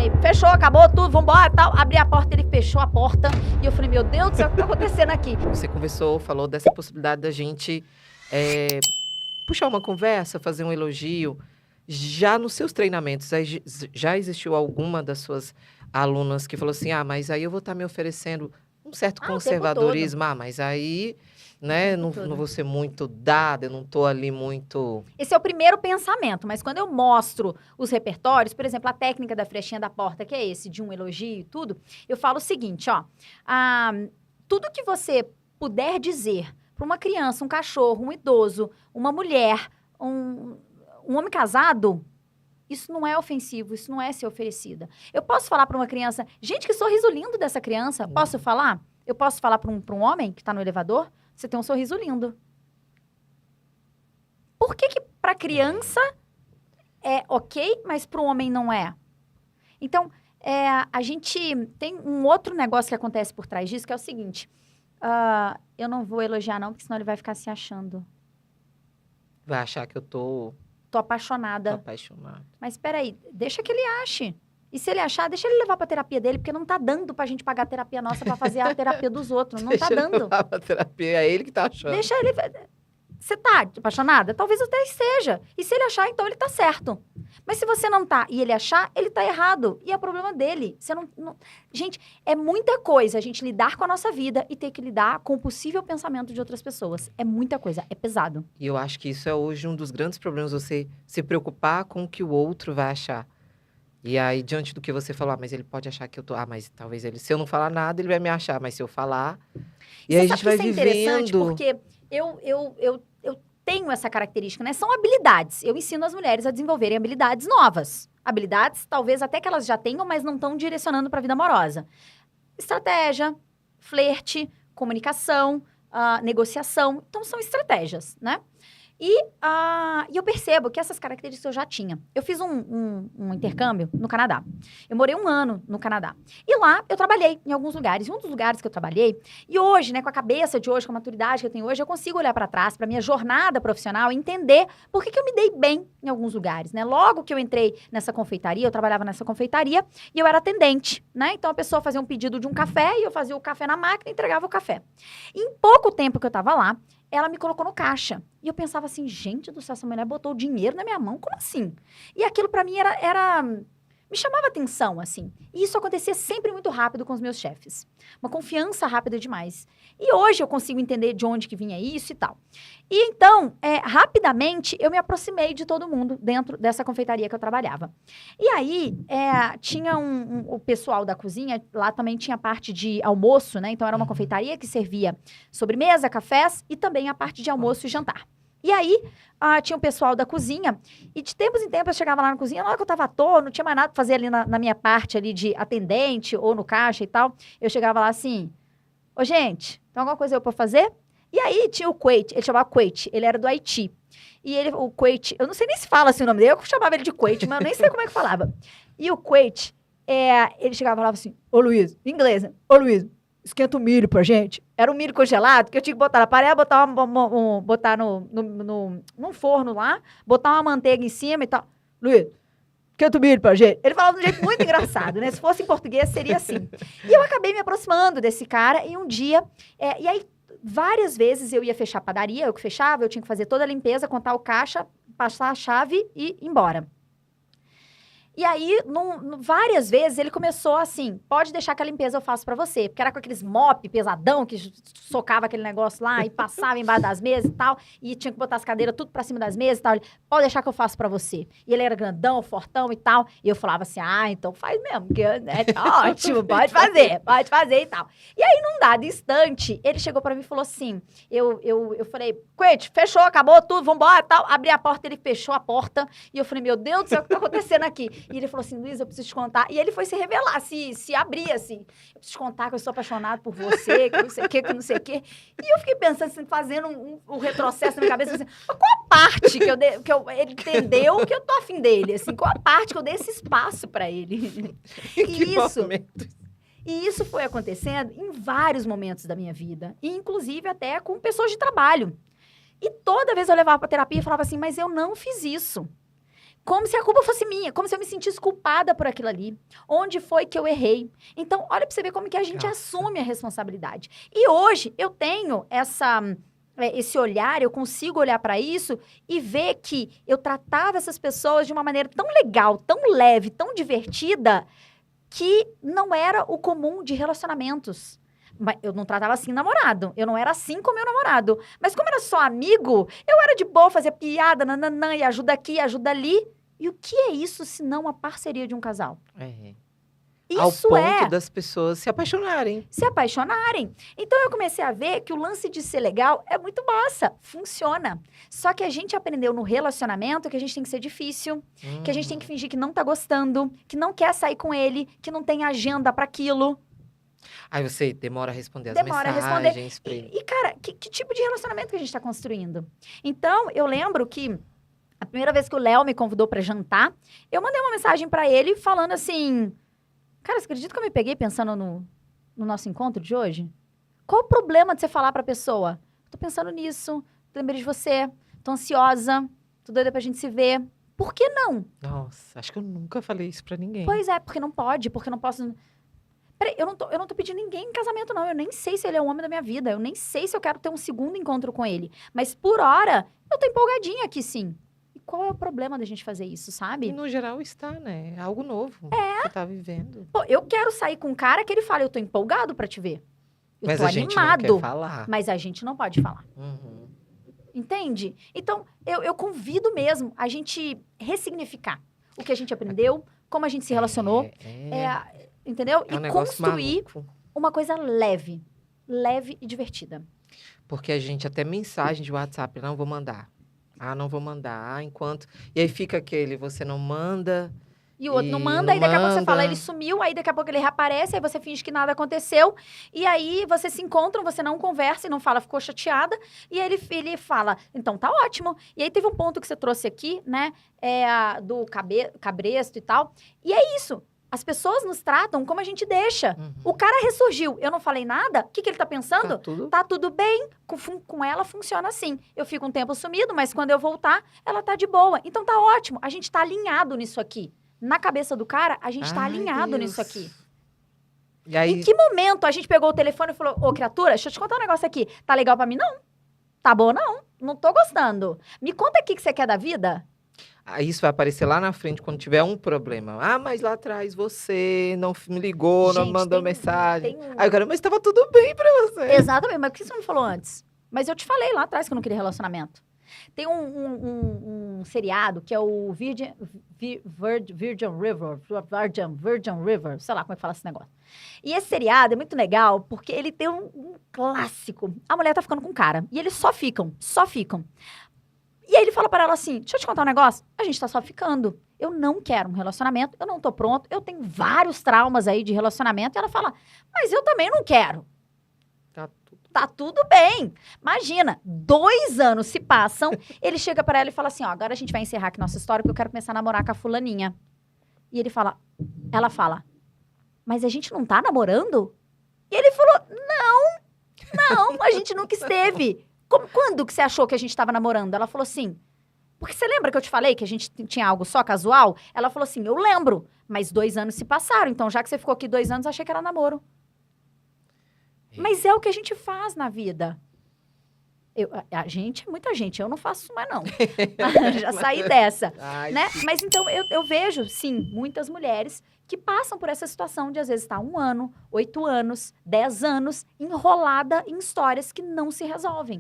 falei, fechou, acabou tudo, vambora, tal. Abri a porta, ele fechou a porta. E eu falei, meu Deus do céu, o que tá acontecendo aqui? Você conversou, falou dessa possibilidade da gente puxar uma conversa, fazer um elogio. Já nos seus treinamentos, já existiu alguma das suas alunas que falou assim, mas aí eu vou estar me oferecendo um certo conservadorismo, mas aí, né, não vou ser muito dada, eu não tô ali muito... Esse é o primeiro pensamento, mas quando eu mostro os repertórios, por exemplo, a técnica da flechinha da porta, que é esse, de um elogio e tudo, eu falo o seguinte, tudo que você puder dizer para uma criança, um cachorro, um idoso, uma mulher, um homem casado, isso não é ofensivo, isso não é ser oferecida. Eu posso falar para uma criança, gente, que sorriso lindo dessa criança, posso falar? Eu posso falar para um homem que está no elevador, você tem um sorriso lindo. Por que para criança é ok, mas para o homem não é? Então, a gente tem um outro negócio que acontece por trás disso, que é o seguinte, eu não vou elogiar não, porque senão ele vai ficar se achando. Vai achar que eu tô apaixonada. apaixonada. Mas espera aí, deixa que ele ache. E se ele achar, deixa ele levar pra terapia dele, porque não tá dando pra gente pagar a terapia nossa pra fazer a terapia dos outros. Não tá dando. Deixa ele levar pra terapia, é ele que tá achando. Deixa ele... Você tá apaixonada? Talvez até esteja. E se ele achar, então ele tá certo. Mas se você não tá e ele achar, ele tá errado. E é problema dele. Você não... Gente, é muita coisa a gente lidar com a nossa vida e ter que lidar com o possível pensamento de outras pessoas. É muita coisa, é pesado. E eu acho que isso é hoje um dos grandes problemas, você se preocupar com o que o outro vai achar. E aí, diante do que você falou, mas ele pode achar que eu tô... mas talvez ele... Se eu não falar nada, ele vai me achar. Mas se eu falar... E aí a gente vai vivendo... Isso é interessante porque eu tenho essa característica, né? São habilidades. Eu ensino as mulheres a desenvolverem habilidades novas. Habilidades, talvez até que elas já tenham, mas não estão direcionando para a vida amorosa. Estratégia, flerte, comunicação, negociação. Então, são estratégias, né? E eu percebo que essas características eu já tinha. Eu fiz um intercâmbio no Canadá. Eu morei 1 ano no Canadá. E lá eu trabalhei em alguns lugares. E um dos lugares que eu trabalhei, e hoje, né, com a cabeça de hoje, com a maturidade que eu tenho hoje, eu consigo olhar para trás, para minha jornada profissional e entender por que eu me dei bem em alguns lugares, né? Logo que eu entrei nessa confeitaria, eu trabalhava nessa confeitaria e eu era atendente, né? Então a pessoa fazia um pedido de um café e eu fazia o café na máquina e entregava o café. E em pouco tempo que eu tava lá, ela me colocou no caixa. E eu pensava assim, gente do céu, essa mulher botou o dinheiro na minha mão, como assim? E aquilo pra mim me chamava atenção, assim. E isso acontecia sempre muito rápido com os meus chefes. Uma confiança rápida demais. E hoje eu consigo entender de onde que vinha isso e tal. E então, rapidamente, eu me aproximei de todo mundo dentro dessa confeitaria que eu trabalhava. E aí, tinha o pessoal da cozinha, lá também tinha parte de almoço, né? Então, era uma confeitaria que servia sobremesa, cafés e também a parte de almoço e jantar. E aí, tinha o pessoal da cozinha, e de tempos em tempos eu chegava lá na cozinha, na hora que eu tava à toa, não tinha mais nada pra fazer ali na minha parte ali de atendente ou no caixa e tal, eu chegava lá assim, ô gente, tem alguma coisa eu pra fazer? E aí tinha o Queit, ele chamava Queit, ele era do Haiti. E o Queit, eu não sei nem se fala assim o nome dele, eu chamava ele de Queit, mas eu nem sei como é que falava. E o Queit, ele chegava e falava assim, ô Luiz, em inglês, né? Ô Luiz, esquenta o milho pra gente. Era um milho congelado que eu tinha que botar na panela, botar num forno lá, botar uma manteiga em cima e tal. Luiz, esquenta o milho pra gente. Ele falava de um jeito muito engraçado, né? Se fosse em português, seria assim. E eu acabei me aproximando desse cara e um dia... e aí, várias vezes eu ia fechar a padaria, eu que fechava, eu tinha que fazer toda a limpeza, contar o caixa, passar a chave e ir embora. E aí, várias vezes, ele começou assim, pode deixar que a limpeza eu faço pra você. Porque era com aqueles mop pesadão que socava aquele negócio lá e passava embaixo das mesas e tal. E tinha que botar as cadeiras tudo pra cima das mesas e tal. Ele, pode deixar que eu faço pra você. E ele era grandão, fortão e tal. E eu falava assim, então faz mesmo, porque tá ótimo, pode fazer e tal. E aí, num dado instante, ele chegou pra mim e falou assim, eu falei, Queit, fechou, acabou tudo, vambora e tal. Abri a porta, ele fechou a porta. E eu falei, meu Deus do céu, o que tá acontecendo aqui? E ele falou assim, Luiz, eu preciso te contar. E ele foi se revelar, se abrir, assim. Eu preciso te contar que eu sou apaixonado por você, que não sei o quê, que não sei o quê. E eu fiquei pensando, assim, fazendo um retrocesso na minha cabeça, assim, qual a parte que ele entendeu que eu tô afim dele, assim? Qual a parte que eu dei esse espaço pra ele? E isso foi acontecendo em vários momentos da minha vida. E, inclusive, até com pessoas de trabalho. E toda vez eu levava pra terapia e falava assim, mas eu não fiz isso. Como se a culpa fosse minha, como se eu me sentisse culpada por aquilo ali. Onde foi que eu errei? Então, olha pra você ver como que a gente assume a responsabilidade. E hoje, eu tenho esse olhar, eu consigo olhar para isso e ver que eu tratava essas pessoas de uma maneira tão legal, tão leve, tão divertida, que não era o comum de relacionamentos. Mas eu não tratava assim namorado. Eu não era assim com meu namorado. Mas como era só amigo, eu era de boa, fazia piada, nananã, e ajuda aqui, ajuda ali. E o que é isso se não a parceria de um casal? Ao Isso ponto das pessoas se apaixonarem. se apaixonarem. Então, eu comecei a ver que o lance de ser legal é muito massa, funciona. Só que a gente aprendeu no relacionamento que a gente tem que ser difícil, que a gente tem que fingir que não tá gostando, que não quer sair com ele, que não tem agenda para aquilo. Aí você demora a responder as Demora a mensagens. E, cara, que tipo de relacionamento que a gente tá construindo? Então, eu lembro que a primeira vez que o Léo me convidou para jantar, eu mandei uma mensagem para ele falando assim... Cara, você acredita que eu me peguei pensando no nosso encontro de hoje? Qual o problema de você falar pra pessoa? Tô pensando nisso, lembrei de você, tô ansiosa, tô doida pra gente se ver. Por que não? Nossa, acho que eu nunca falei isso pra ninguém. Pois é, porque não pode, porque não posso... Peraí, eu não tô pedindo ninguém em casamento, não. Eu nem sei se ele é o homem da minha vida. Eu nem sei se eu quero ter um segundo encontro com ele. Mas, por hora, eu tô empolgadinha aqui, sim. E qual é o problema da gente fazer isso, E sabe? no geral está, né? É algo novo que você tá vivendo. Pô, eu quero sair com um cara que ele fala, eu tô empolgado pra te ver. Eu Mas tô a gente não animado. quer falar. Mas a gente não pode falar. Uhum. Entende? Então, eu convido mesmo a gente ressignificar o que a gente aprendeu, como a gente se relacionou, entendeu? É um E negócio construir maluco. uma coisa leve e divertida. Porque a gente até mensagem de WhatsApp, não vou mandar. Ah, não vou mandar. Ah, enquanto... E aí fica aquele, você não manda... E o outro não E manda, não aí daqui a pouco você fala, manda. ele sumiu, aí daqui a pouco ele reaparece, aí você finge que nada aconteceu, e aí vocês se encontram, você não conversa e não fala, ficou chateada, e aí ele fala, então tá ótimo. E aí teve um ponto que você trouxe aqui, né, do cabresto e tal, e é isso, as pessoas nos tratam como a gente deixa. Uhum. O cara ressurgiu, eu não falei nada, o que ele tá pensando? Tá tudo... Tá tudo bem, com ela funciona assim. Eu fico um tempo sumido, mas quando eu voltar, ela tá de boa. Então tá ótimo, a gente tá alinhado nisso aqui. Na cabeça do cara, a gente tá Ai, alinhado Deus. nisso aqui. E aí... Em que momento a gente pegou o telefone e falou, ô, criatura, deixa eu te contar um negócio aqui. Tá legal pra mim? Não. Tá bom, não. Não tô gostando. Me conta aqui o que você quer da vida. Aí isso vai aparecer lá na frente quando tiver um problema. Ah, mas lá atrás você não me ligou, não Gente, mandou tem mensagem. um- Aí o cara, mas estava tudo bem pra você. Exatamente, mas por que você não me falou antes? Mas eu te falei lá atrás que eu não queria relacionamento. Tem um seriado que é o Virgin River, sei lá como é que fala esse negócio. E esse seriado é muito legal porque ele tem um clássico. A mulher tá ficando com o cara e eles só ficam. E aí ele fala para ela assim, deixa eu te contar um negócio, a gente tá só ficando. Eu não quero um relacionamento, eu não tô pronto, eu tenho vários traumas aí de relacionamento. E ela fala, mas eu também não quero. Tá tudo bem. Imagina, 2 anos se passam, ele chega pra ela e fala assim, ó, agora a gente vai encerrar aqui nossa história porque eu quero começar a namorar com a fulaninha. E ela fala, mas a gente não tá namorando? E ele falou, não, a gente nunca esteve. Quando que você achou que a gente tava namorando? Ela falou assim, porque você lembra que eu te falei que a gente tinha algo só casual? Ela falou assim, eu lembro, mas 2 anos se passaram, então já que você ficou aqui 2 anos, achei que era namoro. Mas é o que a gente faz na vida. Muita gente, eu não faço isso mais não. Já saí dessa, Ai, né? Mas então, eu vejo, sim, muitas mulheres que passam por essa situação de, às vezes, estar 1 ano, 8 anos, 10 anos, enrolada em histórias que não se resolvem.